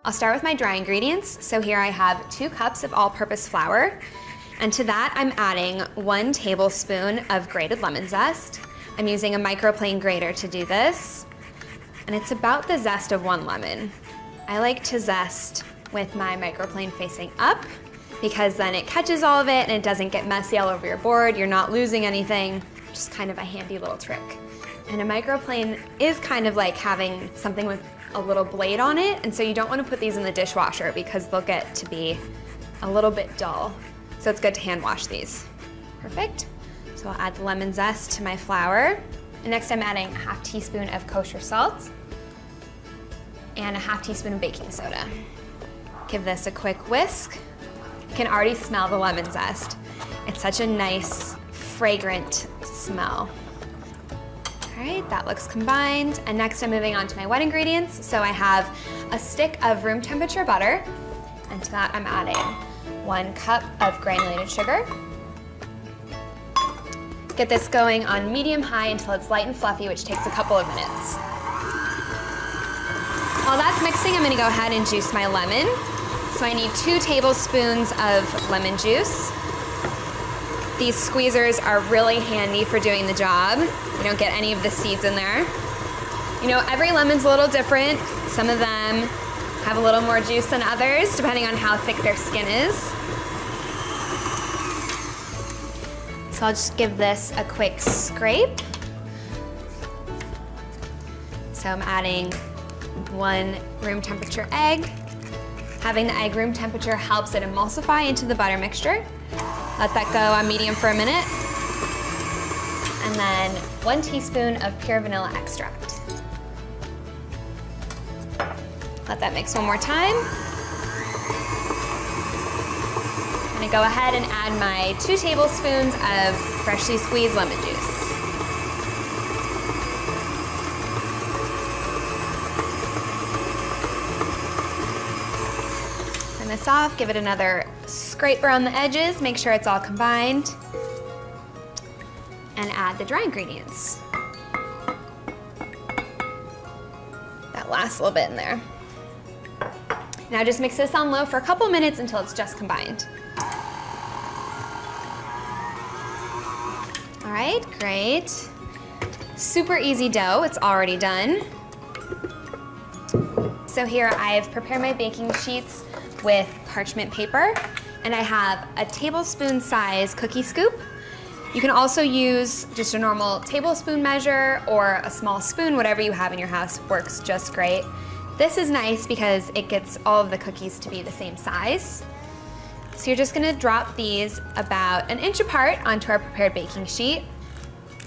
I'll start with my dry ingredients. So here I have 2 cups of all-purpose flour, and to that I'm adding 1 tablespoon of grated lemon zest. I'm using a microplane grater to do this, and it's about the zest of 1 lemon. I like to zest with my microplane facing up because then it catches all of it and it doesn't get messy all over your board. You're not losing anything, just kind of a handy little trick. And a microplane is kind of like having something with a little blade on it, and so you don't want to put these in the dishwasher because they'll get to be a little bit dull. So it's good to hand wash these. Perfect. So I'll add the lemon zest to my flour. And next I'm adding a ½ teaspoon of kosher salt and a ½ teaspoon of baking soda. Give this a quick whisk. You can already smell the lemon zest. It's such a nice, fragrant smell. All right, that looks combined. And next I'm moving on to my wet ingredients. So I have a stick of room temperature butter, and to that I'm adding 1 cup of granulated sugar. Get this going on medium-high until it's light and fluffy, which takes a couple of minutes. While that's mixing, I'm gonna go ahead and juice my lemon. So I need 2 tablespoons of lemon juice. These squeezers are really handy for doing the job. You don't get any of the seeds in there. You know, every lemon's a little different. Some of them have a little more juice than others, depending on how thick their skin is. So I'll just give this a quick scrape. So I'm adding 1 room temperature egg. Having the egg room temperature helps it emulsify into the butter mixture. Let that go on medium for a minute. And then 1 teaspoon of pure vanilla extract. Let that mix one more time. I'm gonna go ahead and add my 2 tablespoons of freshly squeezed lemon juice. Turn this off, give it another scrape around the edges, make sure it's all combined, and add the dry ingredients. That last little bit in there. Now just mix this on low for a couple minutes until it's just combined. All right, great. Super easy dough, it's already done. So here I've prepared my baking sheets with parchment paper, and I have a tablespoon size cookie scoop. You can also use just a normal tablespoon measure or a small spoon, whatever you have in your house works just great. This is nice because it gets all of the cookies to be the same size. So you're just gonna drop these about 1 inch apart onto our prepared baking sheet.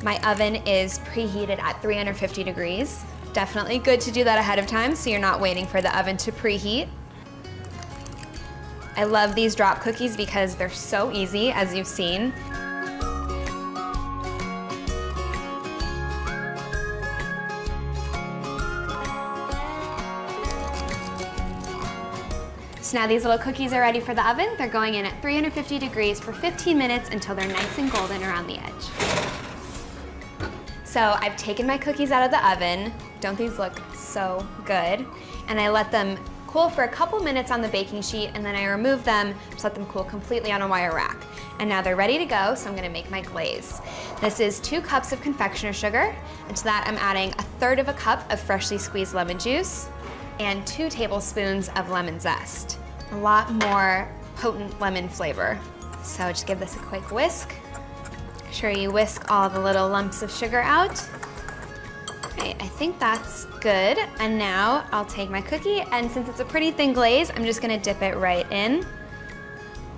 My oven is preheated at 350 degrees. Definitely good to do that ahead of time so you're not waiting for the oven to preheat. I love these drop cookies because they're so easy, as you've seen. So now these little cookies are ready for the oven. They're going in at 350 degrees for 15 minutes until they're nice and golden around the edge. So I've taken my cookies out of the oven. Don't these look so good? And I let them cool for a couple minutes on the baking sheet, and then I remove them, just let them cool completely on a wire rack. And now they're ready to go, so I'm gonna make my glaze. This is 2 cups of confectioner sugar, and to that I'm adding 1/3 of a cup of freshly squeezed lemon juice and 2 tablespoons of lemon zest. A lot more potent lemon flavor. So just give this a quick whisk. Make sure you whisk all the little lumps of sugar out. Okay, I think that's good. And now I'll take my cookie, and since it's a pretty thin glaze, I'm just gonna dip it right in.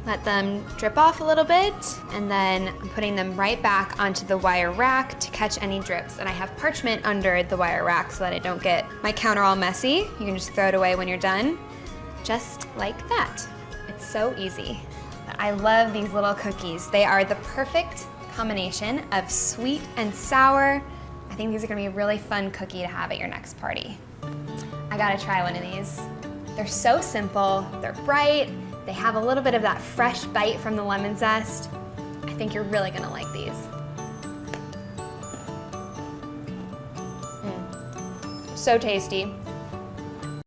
Let them drip off a little bit, and then I'm putting them right back onto the wire rack to catch any drips. And I have parchment under the wire rack so that I don't get my counter all messy. You can just throw it away when you're done, just like that. It's so easy. I love these little cookies. They are the perfect combination of sweet and sour. I think these are gonna be a really fun cookie to have at your next party. I gotta try one of these. They're so simple, they're bright, they have a little bit of that fresh bite from the lemon zest. I think you're really gonna like these. So tasty.